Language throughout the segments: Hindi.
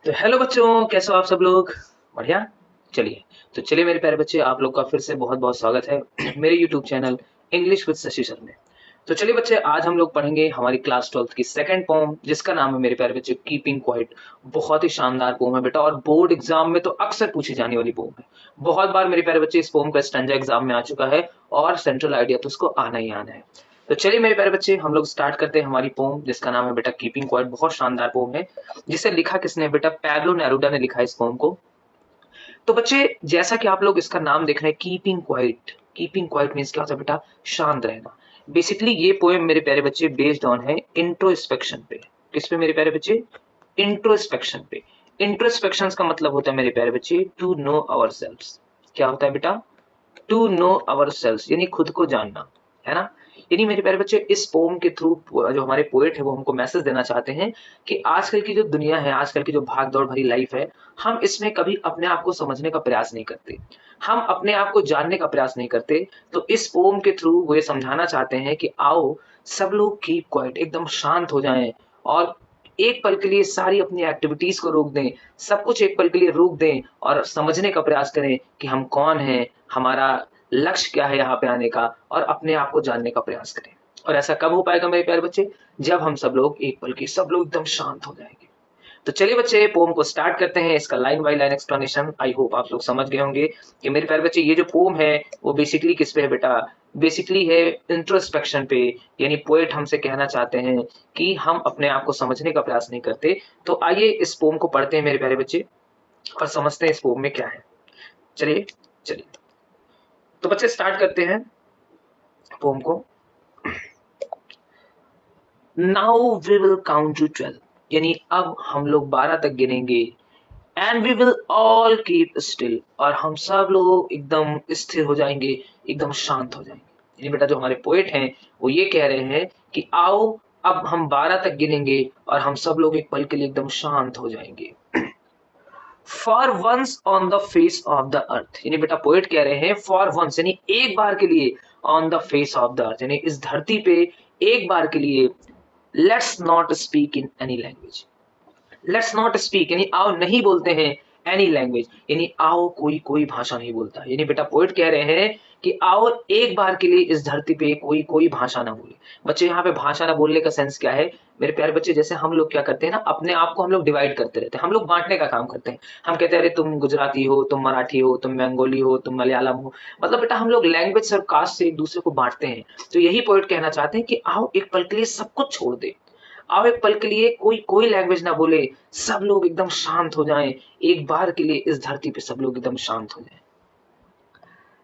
तो हेलो बच्चों, कैसे हो आप सब लोग? बढ़िया। चलिए, तो चलिए मेरे प्यारे बच्चे, आप लोग का फिर से बहुत बहुत स्वागत है मेरे YouTube channel English with Shashi sir में। तो चलिए बच्चे, आज हम लोग पढ़ेंगे हमारी क्लास 12th की सेकंड पोम, जिसका नाम है मेरे प्यारे बच्चे कीपिंग क्वाइट। बहुत ही शानदार पोम है बेटा, और बोर्ड एग्जाम में तो अक्सर पूछी जाने वाली पोम है। बहुत बार मेरे प्यारे बच्चे इस पोम का स्टैंजा एग्जाम में आ चुका है, और सेंट्रल आइडिया तो उसको आना ही आना है। तो चलिए मेरे प्यारे बच्चे, हम लोग स्टार्ट करते हैं हमारी पोम, जिसका नाम है बेटा कीपिंग क्वाइट। बहुत शानदार पोम है, जिसे लिखा किसने? बेटा पैब्लो नेरूडा ने लिखा है इस पोम को। तो बच्चे, जैसा कि आप लोग इसका नाम देख रहे हैं, keeping quiet. Keeping quiet means क्या होता है बेटा? शांत रहना। बेसिकली ये पोएम मेरे प्यारे बच्चे बेस्ड ऑन है इंट्रोस्पेक्शन पे। किस पे मेरे प्यारे बच्चे? इंट्रोस्पेक्शन पे। इंट्रोस्पेक्शन का मतलब होता है मेरे प्यारे बच्चे टू नो आवर सेल्व्स। क्या होता है बेटा? टू नो आवर सेल्व्स, यानी खुद को जानना, है ना? यानी मेरे प्यारे बच्चे, इस पोम के थ्रू जो हमारे पोएट है वो हमको मैसेज देना चाहते हैं कि आजकल की जो दुनिया है, आजकल की जो भाग दौड़ भरी लाइफ है, हम इसमें कभी अपने आप को समझने का प्रयास नहीं करते, हम अपने आप को जानने का प्रयास नहीं करते। तो इस पोम के थ्रू वो ये समझाना चाहते हैं कि आओ सब लोग कीप क्वाइट, एकदम शांत हो जाएं, और एक पल के लिए सारी अपनी एक्टिविटीज को रोक दें, सब कुछ एक पल के लिए रोक दें, और समझने का प्रयास करें कि हम कौन हैं, हमारा लक्ष्य क्या है यहाँ पे आने का, और अपने आप को जानने का प्रयास करें। और ऐसा कब हो पाएगा मेरे प्यारे बच्चे? जब हम सब लोग एक पल की सब लोग एकदम शांत हो जाएंगे। तो चलिए बच्चे, पोम को स्टार्ट करते हैं। इसका line by line explanation I hope आप लोग समझ गए होंगे कि मेरे प्यारे बच्चे, ये जो पोम है वो बेसिकली किस पे है बेटा? बेसिकली है इंट्रोस्पेक्शन पे। यानी पोएट हमसे कहना चाहते हैं कि हम अपने आप को समझने का प्रयास नहीं करते। तो आइए इस पोम को पढ़ते हैं मेरे प्यारे बच्चे, और समझते हैं इस पोम में क्या है। चलिए चलिए, तो बच्चे स्टार्ट करते हैं पोम को। Now we will count to 12, यानी अब हम लोग 12 तक गिनेंगे। And we will all keep still, और हम सब लोग एकदम स्थिर हो जाएंगे, एकदम शांत हो जाएंगे। यानी बेटा जो हमारे पोएट हैं वो ये कह रहे हैं कि आओ अब हम 12 तक गिनेंगे, और हम सब लोग एक पल के लिए एकदम शांत हो जाएंगे। For once on the face of the earth, यानी बेटा पोएट कह रहे हैं फॉर वंस, यानी एक बार के लिए, on the face of the earth, यानी इस धरती पे एक बार के लिए, let's not speak in any language. Let's not speak यानी आओ नहीं बोलते हैं एनी लैंग्वेज, यानी आओ कोई कोई भाषा नहीं बोलता। यानी बेटा पोएट कह रहे हैं कि आओ एक बार के लिए इस धरती पे कोई कोई भाषा ना बोले। बच्चे यहाँ पे भाषा ना बोलने का सेंस क्या है मेरे प्यारे बच्चे? जैसे हम लोग क्या करते हैं ना, अपने आप को हम लोग डिवाइड करते रहते हैं, हम लोग बांटने का काम करते हैं। हम कहते हैं अरे तुम गुजराती हो, तुम मराठी हो, तुम बंगाली हो, तुम मलयालम हो। मतलब बेटा हम लोग लैंग्वेज और कास्ट से एक दूसरे को बांटते हैं। तो यही पोएट कहना चाहते हैं कि आओ एक पल के लिए सब कुछ छोड़ दे, आओ एक पल के लिए कोई कोई लैंग्वेज ना बोले, सब लोग एकदम शांत हो जाएं। एक बार के लिए इस धरती पे सब लोग एकदम शांत हो जाएं।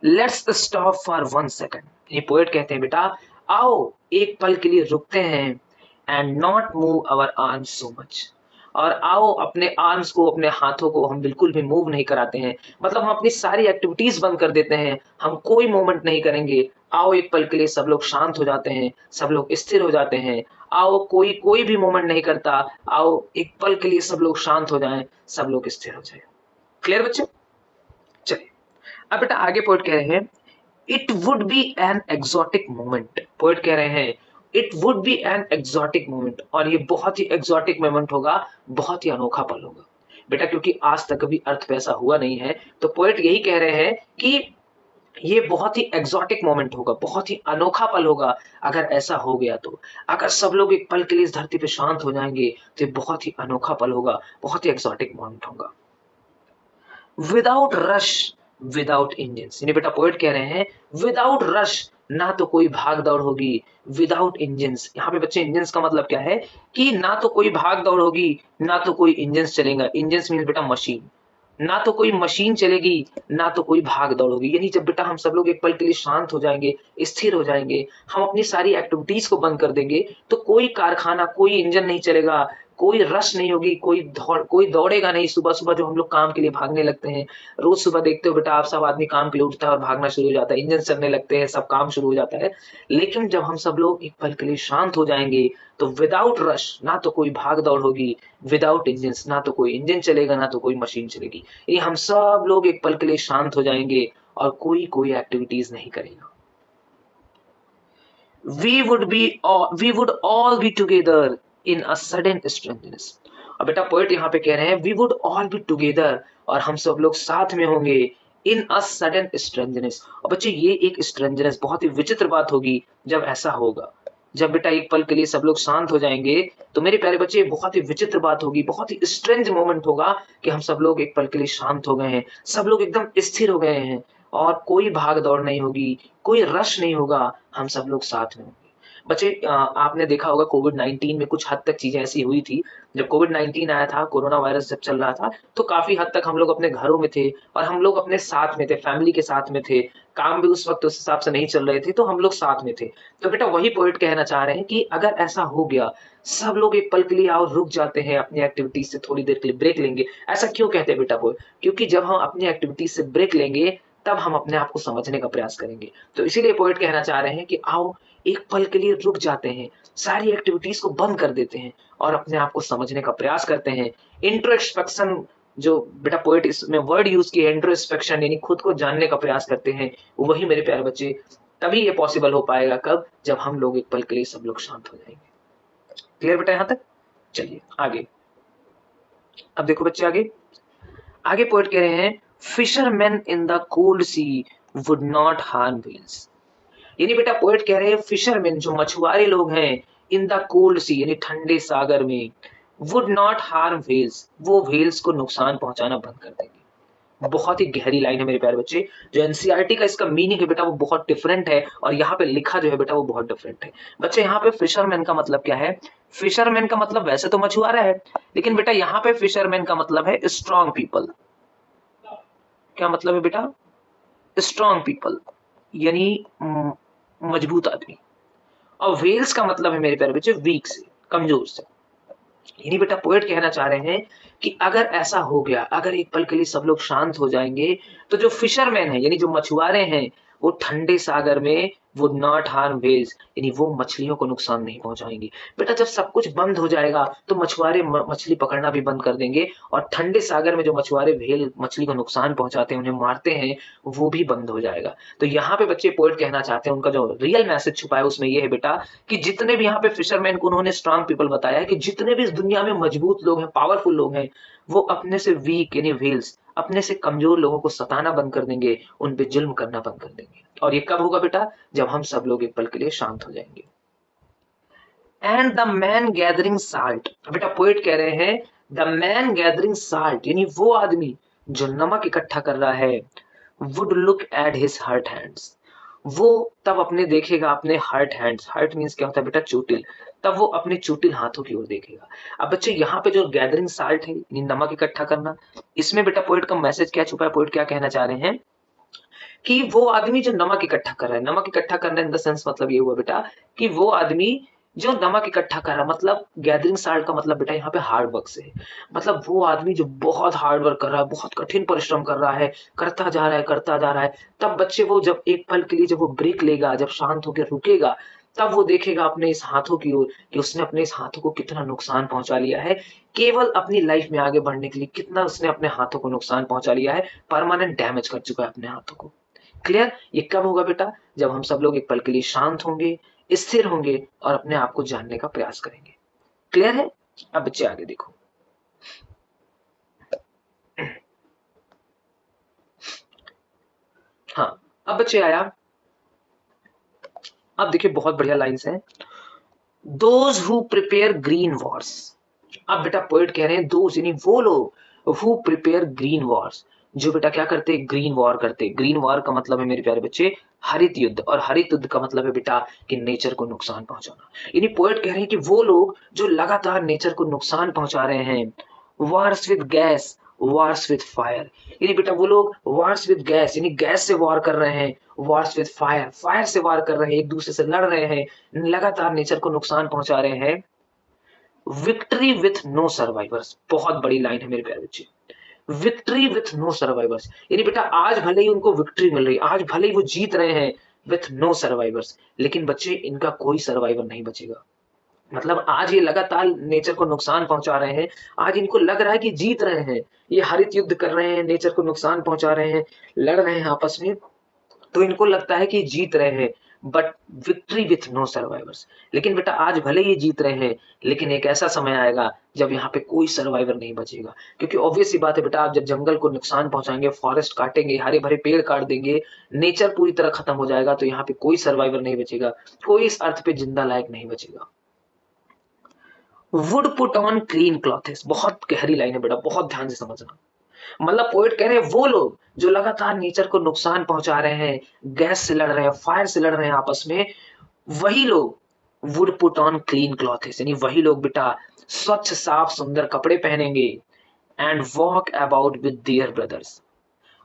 लेट्स स्टॉप फॉर 1 सेकंड, ये पोएट कहते हैं बेटा आओ एक पल के लिए रुकते हैं, and not move our arms so much, और आओ अपने आर्म्स को, अपने हाथों को हम बिल्कुल भी मूव नहीं कराते हैं। मतलब हम अपनी सारी एक्टिविटीज बंद कर देते हैं, हम कोई मूवमेंट नहीं करेंगे। आओ एक पल के लिए सब लोग शांत हो जाते हैं, सब लोग स्थिर हो जाते हैं। आओ कोई कोई भी मूवमेंट नहीं करता, आओ एक पल के लिए सब लोग शांत हो जाएं, सब लोग स्थिर हो जाएं। क्लियर बच्चे? चलिए, अब बेटा आगे पोएट कह रहे हैं it would be an exotic moment. Poet कह रहे हैं it would be an exotic moment, और ये बहुत ही एक्सोटिक मोमेंट होगा, बहुत ही अनोखा पल होगा बेटा, क्योंकि आज तक कभी अर्थ पे ऐसा हुआ नहीं है। तो पोएट यही कह रहे हैं कि ये बहुत ही एक्सोटिक मोमेंट होगा, बहुत ही अनोखा पल होगा अगर ऐसा हो गया तो। अगर सब लोग एक पल के लिए इस धरती पे शांत हो जाएंगे तो ये बहुत ही अनोखा पल होगा, बहुत ही एक्सोटिक मोमेंट होगा। विदाउट रश, विदाउट इंजन, यानी बेटा पोएट कह रहे हैं विदाउट रश, ना तो कोई भाग दौड़ होगी, विदाउट इंजन। यहाँ पे बच्चे इंजन का मतलब क्या है कि ना तो कोई भाग दौड़ होगी, ना तो कोई इंजन चलेगा। इंजन मीन बेटा मशीन, ना तो कोई मशीन चलेगी, ना तो कोई भाग दौड़ होगी। यानी जब बेटा हम सब लोग एक पल के लिए शांत हो जाएंगे, स्थिर हो जाएंगे, हम अपनी सारी एक्टिविटीज को बंद कर देंगे, तो कोई कारखाना, कोई इंजन नहीं चलेगा, कोई रश नहीं होगी, कोई दौड़ेगा नहीं। सुबह सुबह जो हम लोग काम के लिए भागने लगते हैं, रोज सुबह देखते हो बेटा आप, सब आदमी काम के लिए उठता है और भागना शुरू हो जाता है, इंजन चलने लगते हैं, सब काम शुरू हो जाता है। लेकिन जब हम सब लोग एक पल के लिए शांत हो जाएंगे, तो विदाउट रश, ना तो कोई भाग दौड़ होगी, विदाउट इंजन, ना तो कोई इंजन चलेगा, ना तो कोई मशीन चलेगी। ये हम सब लोग एक पल के लिए शांत हो जाएंगे, और कोई कोई एक्टिविटीज नहीं करेगा। we would all be together in a sudden strengthness, और बेटा पोएट यहाँ पे कह रहे हैं we would all be together, और हम सब लोग साथ में होंगे इन अ सडन स्ट्रेंजनेस। और बच्चे ये एक स्ट्रेंजनेस, बहुत ही विचित्र बात होगी जब ऐसा होगा। जब बेटा एक पल के लिए सब लोग शांत हो जाएंगे, तो मेरे प्यारे बच्चे बहुत ही विचित्र बात होगी, बहुत ही स्ट्रेंज मोमेंट होगा कि हम सब लोग एक पल के लिए शांत हो गए हैं, सब लोग एकदम स्थिर हो गए हैं, और कोई भाग दौड़ नहीं होगी, कोई रश नहीं होगा, हम सब लोग साथ में होंगे। बच्चे आपने देखा होगा कोविड-19 में कुछ हद तक चीजें ऐसी हुई थी। जब कोविड-19 आया था, कोरोना वायरस जब चल रहा था, तो काफी हद तक हम लोग अपने घरों में थे और हम लोग अपने साथ में थे, फैमिली के साथ में थे। काम भी उस वक्त उस हिसाब से नहीं चल रहे थे, तो हम लोग साथ में थे। तो बेटा वही पॉइंट कहना चाह रहे हैं कि अगर ऐसा हो गया, सब लोग एक पल के लिए और रुक जाते हैं, अपनी एक्टिविटीज से थोड़ी देर के लिए ब्रेक लेंगे। ऐसा क्यों कहते हैं बेटा वो? क्योंकि जब हम अपनी एक्टिविटीज से ब्रेक लेंगे, तब हम अपने आप को समझने का प्रयास करेंगे। तो इसीलिए पोएट कहना चाह रहे हैं कि आओ एक पल के लिए रुक जाते हैं, सारी एक्टिविटीज को बंद कर देते हैं और अपने आप को समझने का प्रयास करते हैं। इंट्रोस्पेक्शन, जो बेटा पोएट इसमें वर्ड यूज किया है, इंट्रोस्पेक्शन, यानी खुद को जानने का प्रयास करते हैं। वही मेरे प्यारे बच्चे, तभी ये पॉसिबल हो पाएगा कब? जब हम लोग एक पल के लिए सब लोग शांत हो जाएंगे। क्लियर बेटा यहां तक? चलिए आगे। अब देखो बच्चे आगे, आगे पोएट कह रहे हैं fisherman in the cold sea would not harm whales. यानी बेटा पोएट कह रहे हैं फिशरमैन, जो मछुआरे लोग हैं, इन द कोल्ड सी यानी ठंडे सागर में, वुड नॉट हार्म व्हेल्स, वो व्हेल्स को नुकसान पहुंचाना बंद कर देंगे। बहुत ही गहरी लाइन है मेरे प्यारे बच्चे। जो एनसीईआरटी का इसका मीनिंग है बेटा वो बहुत डिफरेंट है, और यहाँ पे लिखा जो है बेटा वो बहुत डिफरेंट है। बच्चे यहाँ पे फिशरमैन का मतलब क्या है? फिशरमैन का मतलब वैसे तो मछुआरा है, लेकिन बेटा यहाँ पे फिशरमैन का मतलब है स्ट्रॉन्ग पीपल। क्या मतलब है बेटा? स्ट्रॉन्ग पीपल यानी मजबूत आदमी। और वेल्स का मतलब है मेरे प्यारे बच्चे वीक से, कमजोर से। यानी बेटा पोएट कहना चाह रहे हैं कि अगर ऐसा हो गया, अगर एक पल के लिए सब लोग शांत हो जाएंगे, तो जो फिशरमैन है यानी जो मछुआरे हैं, वो ठंडे सागर में वुड नॉट हार्म व्हेल्स, यानी वो मछलियों को नुकसान नहीं पहुंचाएंगे। बेटा जब सब कुछ बंद हो जाएगा, तो मछुआरे मछली पकड़ना भी बंद कर देंगे, और ठंडे सागर में जो मछुआरे व्हेल मछली को नुकसान पहुंचाते हैं, उन्हें मारते हैं, वो भी बंद हो जाएगा। तो यहाँ पे बच्चे पोएट कहना चाहते हैं, उनका जो रियल मैसेज छुपा है उसमें ये है बेटा कि जितने भी यहाँ पे फिशरमैन को उन्होंने स्ट्रांग पीपल बताया है कि जितने भी इस दुनिया में मजबूत लोग हैं, पावरफुल लोग हैं, वो अपने से वीक यानी व्हेल्स, अपने से कमजोर लोगों को सताना बंद कर देंगे, उन पे जुल्म करना बंद कर देंगे। और ये कब होगा बेटा? जब हम सब लोग एक पल के लिए शांत हो जाएंगे। And the man gathering salt, बेटा पोएट कह रहे हैं द मैन गैदरिंग साल्ट यानी वो आदमी जो नमक इकट्ठा कर रहा है, would look at his hurt hands, वो तब अपने देखेगा अपने हर्ट हैंड्स। हर्ट मींस क्या होता है बेटा? चोटिल। तब वो अपने चोटिल हाथों की ओर देखेगा। अब बच्चे यहाँ पे जो गैदरिंग साल्ट है यानी नमक इकट्ठा करना, इसमें बेटा पोएट का मैसेज क्या छुपा है? पोएट क्या कहना चाह रहे हैं कि वो आदमी जो नमक इकट्ठा कर रहा है, नमक इकट्ठा करना इन द सेंस मतलब ये हुआ बेटा कि वो आदमी जो नमक इकट्ठा कर रहा है, मतलब गैदरिंग साल्ट का मतलब बेटा यहाँ पे हार्ड वर्क से है। मतलब वो आदमी जो बहुत हार्ड वर्क कर रहा है, बहुत कठिन परिश्रम कर रहा है, करता जा रहा है, करता जा रहा है, तब बच्चे वो जब एक पल के लिए जब वो ब्रेक लेगा, जब शांत होकर रुकेगा, तब वो देखेगा अपने इस हाथों की ओर कि उसने अपने इस हाथों को कितना नुकसान पहुंचा लिया है। केवल अपनी लाइफ में आगे बढ़ने के लिए कितना उसने अपने हाथों को नुकसान पहुंचा लिया है, परमानेंट डैमेज कर चुका है अपने हाथों को। क्लियर? ये कब होगा बेटा? जब हम सब लोग एक पल के लिए शांत होंगे, स्थिर होंगे और अपने आप को जानने का प्रयास करेंगे। क्लियर है? अब बच्चे आगे देखो। हाँ, अब बच्चे आया, अब देखिए बहुत बढ़िया लाइंस हैं। Those who prepare green Wars. अब बेटा पोएट कह रहे हैं दोज यानी वो लोग हु प्रिपेयर ग्रीन वॉर्स, जो बेटा क्या करते हैं? ग्रीन वॉर करते हैं। ग्रीन वॉर का मतलब है मेरे प्यारे बच्चे हरित युद्ध, और हरित युद्ध का मतलब है बेटा कि नेचर को नुकसान पहुंचाना। यानी पोएट कह रहे हैं कि वो लोग जो लगातार नेचर को नुकसान पहुंचा रहे हैं, Wars with gas, Wars with fire, यानी बेटा वो लोग वॉर्स विद गैस यानी गैस से वॉर कर रहे हैं, वॉर्स विद फायर, फायर से वॉर कर रहे हैं, एक दूसरे से लड़ रहे हैं, लगातार नेचर को नुकसान पहुंचा रहे हैं। विक्ट्री विथ नो सर्वाइवर्स, बहुत बड़ी लाइन है मेरे प्यारे बच्चे। विक्ट्री विथ नो सर्वाइवर्स यानी बेटा आज भले ही उनको विक्ट्री मिल रही है, आज भले ही वो जीत रहे हैं विथ नो सर्वाइवर्स, लेकिन बच्चे इनका कोई सर्वाइवर नहीं बचेगा। मतलब आज ये लगातार नेचर को नुकसान पहुंचा रहे हैं, आज इनको लग रहा है कि जीत रहे हैं, ये हरित युद्ध कर रहे हैं, नेचर को नुकसान पहुंचा रहे हैं, लड़ रहे हैं आपस में, तो इनको लगता है कि जीत रहे हैं, but victory with no survivors. लेकिन बेटा आज भले ये जीत रहे हैं, लेकिन एक ऐसा समय आएगा जब यहाँ पे कोई सर्वाइवर नहीं बचेगा। क्योंकि ऑब्वियस सी बात है बेटा, आप जब जंगल को नुकसान पहुंचाएंगे, फॉरेस्ट काटेंगे, हरे भरे पेड़ काट देंगे, नेचर पूरी तरह खत्म हो जाएगा, तो यहाँ पे कोई सर्वाइवर नहीं बचेगा, कोई इस अर्थ पे जिंदा लायक नहीं बचेगा। Would put on clean clothes, बहुत गहरी लाइन है बेटा, बहुत ध्यान से समझना। मतलब पोएट कह रहे हैं वो लोग जो लगातार नेचर को नुकसान पहुंचा रहे हैं, गैस से लड़ रहे हैं, फायर से लड़ रहे हैं आपस में, वही लोग would put on clean clothes, यानी वही लोग बेटा स्वच्छ साफ सुंदर कपड़े पहनेंगे, and walk about with their brothers,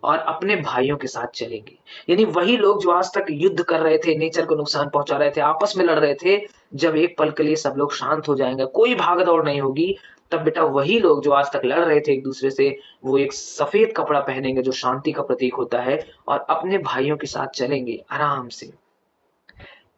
और अपने भाइयों के साथ चलेंगे। यानी वही लोग जो आज तक युद्ध कर रहे थे, नेचर को नुकसान पहुंचा रहे थे, आपस में लड़ रहे थे, जब एक पल के लिए सब लोग शांत हो जाएंगे, कोई भाग दौड़ नहीं होगी, तब बेटा वही लोग जो आज तक लड़ रहे थे एक दूसरे से, वो एक सफेद कपड़ा पहनेंगे जो शांति का प्रतीक होता है, और अपने भाइयों के साथ चलेंगे आराम से।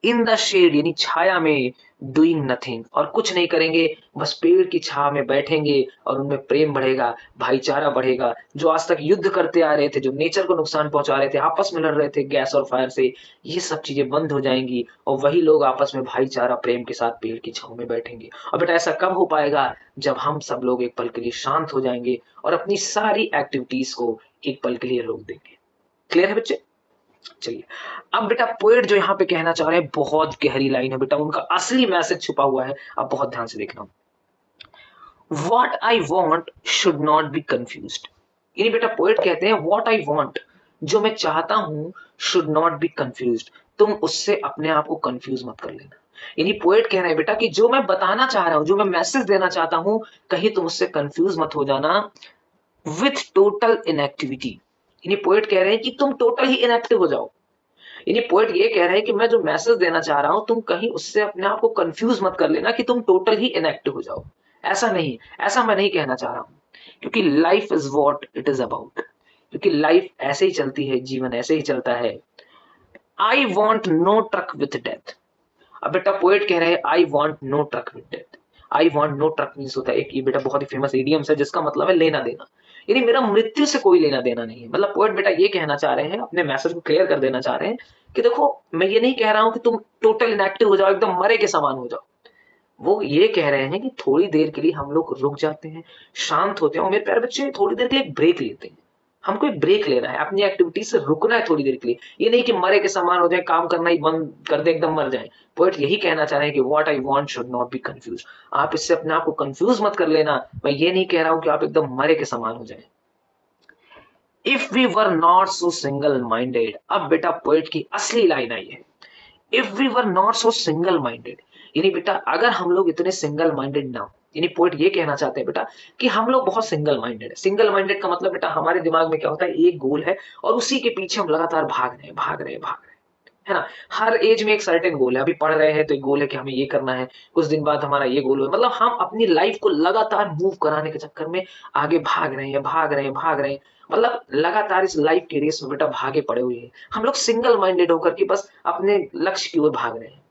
इन द शेड, यानी छाया में, डूइंग नथिंग, और कुछ नहीं करेंगे, बस पेड़ की छाया में बैठेंगे, और उनमें प्रेम बढ़ेगा, भाईचारा बढ़ेगा। जो आज तक युद्ध करते आ रहे थे, जो नेचर को नुकसान पहुंचा रहे थे, आपस में लड़ रहे थे गैस और फायर से, ये सब चीजें बंद हो जाएंगी, और वही लोग आपस में भाईचारा प्रेम के साथ पेड़ की छाव में बैठेंगे। और बेटा ऐसा कब हो पाएगा? जब हम सब लोग एक पल के लिए शांत हो जाएंगे और अपनी सारी एक्टिविटीज को एक पल के लिए रोक देंगे। क्लियर है बच्चे? चलिए, अब बेटा पोएट जो यहाँ पे कहना चाह रहे हैं, बहुत गहरी लाइन है बेटा, उनका असली मैसेज छुपा हुआ है, आप बहुत ध्यान से देखना। What I want should not be confused, यानी बेटा पोएट कहते हैं what I want, जो मैं चाहता हूं, should not be confused, तुम उससे अपने आप को कंफ्यूज मत कर लेना। यानी पोएट कह रहे हैं बेटा कि जो मैं बताना चाह रहा हूं, जो मैं मैसेज देना चाहता हूं, कहीं तुम उससे कंफ्यूज मत हो जाना। विथ टोटल इनएक्टिविटी, यानी पोएट कह रहे हैं कि तुम टोटल ही इनएक्टिव हो जाओ। यानी पोएट ये कह रहे हैं कि मैं जो मैसेज देना चाह रहा हूं, तुम कहीं उससे अपने आप को कंफ्यूज मत कर लेना कि तुम टोटल ही इनएक्टिव हो जाओ। ऐसा नहीं, ऐसा मैं नहीं कहना चाह रहा हूं, क्योंकि life is what it is about, क्योंकि लाइफ ऐसे ही चलती है, जीवन ऐसे ही चलता है। I want no truck with death. अब बेटा पोएट कह रहे हैं I want no truck with death. I want no truck means होता है एक, ये बेटा बहुत ही फेमस इडियम्स है जिसका मतलब है लेना देना, यानी मेरा मृत्यु से कोई लेना देना नहीं है। मतलब पोएट बेटा ये कहना चाह रहे हैं, अपने मैसेज को क्लियर कर देना चाह रहे हैं कि देखो, मैं ये नहीं कह रहा हूं कि तुम टोटल इनएक्टिव हो जाओ, एकदम मरे के समान हो जाओ। वो ये कह रहे हैं कि थोड़ी देर के लिए हम लोग रुक जाते हैं, शांत होते हैं, और मेरे प्यारे बच्चे थोड़ी देर के लिए एक ब्रेक लेते हैं। हमको एक ब्रेक लेना है, अपनी एक्टिविटी से रुकना है थोड़ी देर के लिए। ये नहीं कि मरे के समान हो जाए, काम करना ही बंद कर दे, एकदम मर जाए। पोएट यही कहना चाह रहे हैं कि what I want should not be confuse. आप इससे अपने आप को कंफ्यूज मत कर लेना। मैं ये नहीं कह रहा हूं कि आप एकदम मरे के समान हो जाए। If we were not so single minded, अब बेटा पोएट की असली लाइन आई है। If we were not so single minded, यानी बेटा अगर हम लोग इतने सिंगल माइंडेड ना हो, यानी पोएट ये कहना चाहते हैं बेटा कि हम लोग बहुत सिंगल माइंडेड है। सिंगल माइंडेड का मतलब बेटा हमारे दिमाग में क्या होता है, एक गोल है और उसी के पीछे हम लगातार भाग रहे हैं, भाग रहे हैं, भाग रहे हैं, है ना। हर एज में एक सर्टेन गोल है, अभी पढ़ रहे हैं तो एक गोल है कि हमें ये करना है, कुछ दिन बाद हमारा ये गोल है। मतलब हम अपनी लाइफ को लगातार मूव कराने के चक्कर में आगे भाग रहे हैं, भाग रहे हैं, भाग रहे हैं। मतलब लगातार इस लाइफ के रेस में बेटा भागे पड़े हुए हैं। हम लोग सिंगल माइंडेड होकर के बस अपने लक्ष्य की ओर भाग रहे हैं।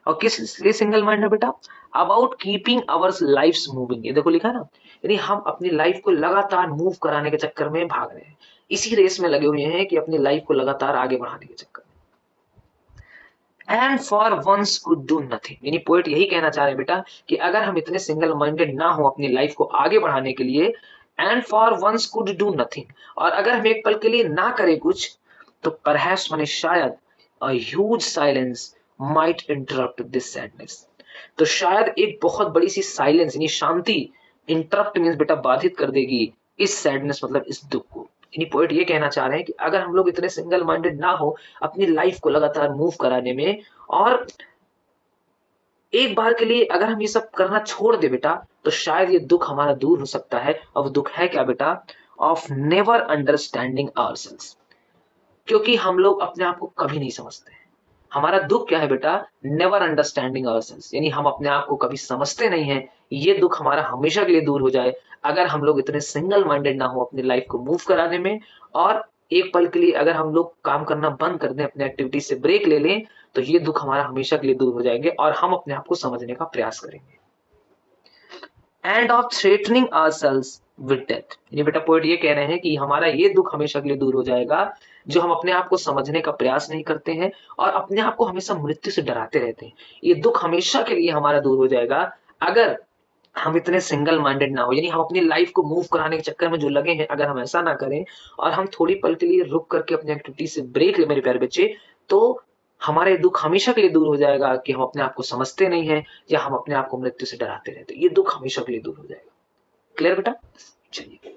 और किस लिए सिंगल माइंड है बेटा? About keeping our life moving, ये देखो लिखा ना, यानी हम अपनी लाइफ को लगातार मूव कराने के चक्कर में भाग रहे हैं, इसी रेस में लगे हुए हैं कि अपनी लाइफ को लगातार आगे बढ़ाने के चक्कर में। And for once could do nothing, यानी पोएट यही कहना चाह रहे हैं बेटा कि अगर हम इतने सिंगल माइंडेड ना हो अपनी लाइफ को आगे बढ़ाने के लिए, and for once could do nothing, और अगर हम एक पल के लिए ना करें कुछ, तो परहैप्स माने शायद, a huge silence might interrupt this sadness, तो शायद एक बहुत बड़ी सी साइलेंस यानी शांति, इंटरप्ट मींस बेटा बाधित कर देगी इस सैडनेस मतलब इस दुख को। यानी पोएट ये कहना चाह रहे हैं कि अगर हम लोग इतने सिंगल माइंडेड ना हो अपनी लाइफ को लगातार मूव कराने में, और एक बार के लिए अगर हम ये सब करना छोड़ दे बेटा, तो शायद ये दुख हमारा दूर हो सकता है। और वो दुख है क्या बेटा? ऑफ नेवर अंडरस्टैंडिंग आवरसेल्व्स, क्योंकि हम लोग अपने आप को कभी नहीं समझते हैं। हमारा दुख क्या है बेटा? नेवर अंडरस्टैंडिंग आवरसेल्व्स, यानी हम अपने आप को कभी समझते नहीं हैं। ये दुख हमारा हमेशा के लिए दूर हो जाए अगर हम लोग इतने सिंगल माइंडेड ना हो अपनी लाइफ को मूव कराने में, और एक पल के लिए अगर हम लोग काम करना बंद कर दें, अपने एक्टिविटी से ब्रेक ले लें, तो ये दुख हमारा हमेशा के लिए दूर हो जाएंगे और हम अपने आप को समझने का प्रयास करेंगे। End of threatening ourselves with death, ये बेटा पोएट ये कह रहे हैं कि हमारा ये दुख हमेशा के लिए दूर हो जाएगा जो हम अपने आप को समझने का प्रयास नहीं करते हैं और अपने आप को हमेशा मृत्यु से डराते रहते हैं। ये दुःख हमेशा के लिए हमारा दूर हो जाएगा अगर हम इतने सिंगल माइंडेड ना हो, यानी हम अपनी लाइफ को मूव कराने के चक्कर में जो लगे हैं, अगर हम ऐसा ना करें और हम थोड़ी पल के लिए रुक करके अपनी एक्टिविटी से ब्रेक ले मेरे प्यारे बच्चे, तो हमारे दुःख हमेशा के लिए दूर हो जाएगा कि हम अपने आप को समझते नहीं हैं या हम अपने आप को मृत्यु से डराते रहते हैं। ये दुःख हमेशा के लिए दूर हो जाएगा। क्लियर बेटा? चलिए,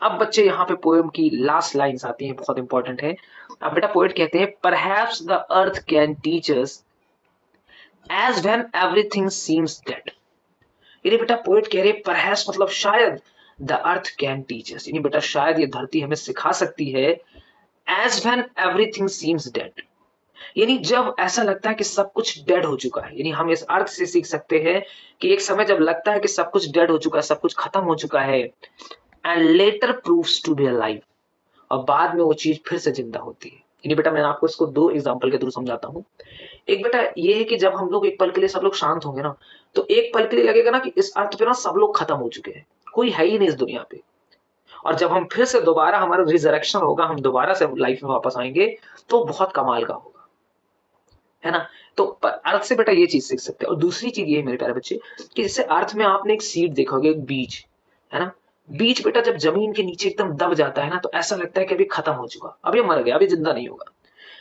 अब बच्चे यहाँ पे पोएम की लास्ट लाइन्स आती हैं, बहुत इंपॉर्टेंट है। अब बेटा पोएट कहते हैं, perhaps the earth can teach us as when everything seems dead. यानी बेटा पोएट कह रहे हैं परहैप्स मतलब शायद, the earth can teach us, यानी बेटा शायद ये धरती हमें सिखा सकती है, as when everything seems dead, यानी जब ऐसा लगता है कि सब कुछ डेड हो चुका है। यानी हम इस अर्थ से सीख सकते हैं कि एक समय जब लगता है कि सब कुछ डेड हो चुका है, सब कुछ खत्म हो चुका है, and later proves to be alive, और बाद में वो चीज फिर से जिंदा होती है। यानी बेटा मैं आपको इसको दो एग्जांपल के थ्रू समझाता हूँ। एक बेटा ये है कि जब हम लोग एक पल के लिए सब लोग शांत होंगे ना, तो एक पल के लिए लगेगा ना कि इस अर्थ पे ना सब लोग खत्म हो चुके हैं, कोई है ही नहीं इस दुनिया पे। और जब हम फिर से दोबारा हमारा रिजरेक्शन होगा, हम दोबारा से लाइफ में वापस आएंगे, तो बहुत कमाल का होगा, है ना? तो अर्थ से बेटा ये चीज सीख सकते हैं। और दूसरी चीज ये है मेरे प्यारे बच्चे कि जैसे अर्थ में आपने एक सीड देखा होगा, एक बीज, है ना? बीज बेटा जब जमीन के नीचे एकदम दब जाता है ना, तो ऐसा लगता है कि अभी खत्म हो चुका, अभी मर गया, अभी जिंदा नहीं होगा।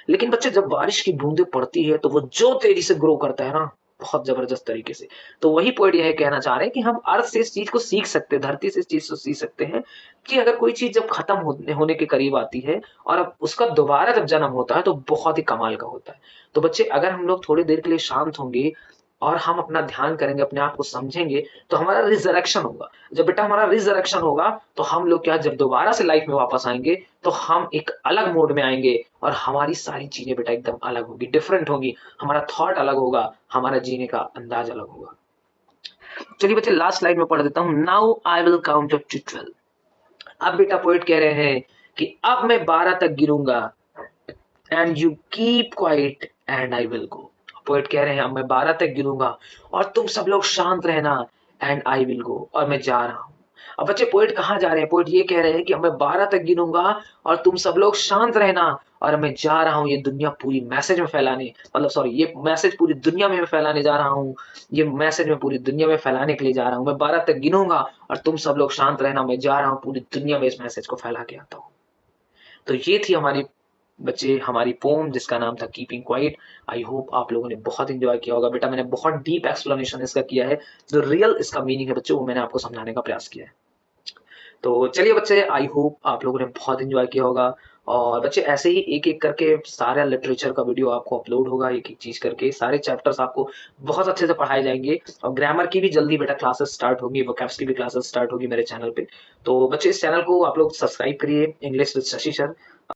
लेकिन बच्चे जब बारिश की बूंदें पड़ती है तो वो जो तेजी से ग्रो करता है ना, बहुत जबरदस्त तरीके से। तो वही पॉइंट यह कहना चाह रहे हैं कि हम अर्थ से इस चीज को सीख सकते हैं, धरती से इस चीज को सीख सकते हैं कि अगर कोई चीज जब खत्म होने के करीब आती है और अब उसका दोबारा जब जन्म होता है तो बहुत ही कमाल का होता है। तो बच्चे अगर हम लोग थोड़ी देर के लिए शांत होंगे और हम अपना ध्यान करेंगे, अपने आप को समझेंगे, तो हमारा रिजरेक्शन होगा। जब बेटा हमारा रिजरेक्शन होगा तो हम लोग क्या, जब दोबारा से लाइफ में वापस आएंगे तो हम एक अलग मोड में आएंगे और हमारी सारी चीजें बेटा एकदम अलग होगी, डिफरेंट होगी, हमारा थॉट अलग होगा, हमारा जीने का अंदाज अलग होगा। चलिए बच्चे लास्ट स्लाइड में पढ़ देता हूँ। Now I will count up to 12। अब बेटा पोएट कह रहे हैं कि अब मैं 12 तक गिरूंगा and you keep quiet and I will go. Poet कह रहे हैं अब मैं 12 तक गिरूंगा और तुम सब लोग शांत रहना, एंड आई विल गो, और मैं जा रहा हूं। अब बच्चे पोएट कहाँ जा रहे हैं? पोएट ये कह रहे हैं कि अब मैं 12 तक गिनूंगा और तुम सब लोग शांत रहना, और मैं जा रहा हूँ ये दुनिया पूरी मैसेज में फैलाने, मतलब सॉरी, ये मैसेज पूरी दुनिया में मैं फैलाने जा रहा हूँ, ये मैसेज में पूरी दुनिया में फैलाने के लिए जा रहा हूँ। मैं 12 तक गिनूंगा और तुम सब लोग शांत रहना, मैं जा रहा हूँ पूरी दुनिया में इस मैसेज को फैला के आता हूँ। तो ये थी हमारी बच्चे हमारी पोम जिसका नाम था कीपिंग क्वाइट। आई होप आप लोगों ने बहुत एंजॉय किया होगा। बेटा मैंने बहुत डीप एक्सप्लेनेशन इसका किया है, जो रियल इसका मीनिंग है बच्चों वो मैंने आपको समझाने का प्रयास किया है। तो चलिए बच्चे, आई होप आप लोगों ने बहुत एंजॉय किया होगा। और बच्चे ऐसे ही एक एक करके सारा लिटरेचर का वीडियो आपको अपलोड होगा, एक एक चीज करके सारे चैप्टर्स आपको बहुत अच्छे से पढ़ाए जाएंगे। और ग्रामर की भी जल्दी बेटा क्लासेस स्टार्ट होगी, वोकैब्स की भी क्लासेस स्टार्ट होगी मेरे चैनल पे। तो बच्चे इस चैनल को आप लोग सब्सक्राइब करिए, इंग्लिश विद शशि सर।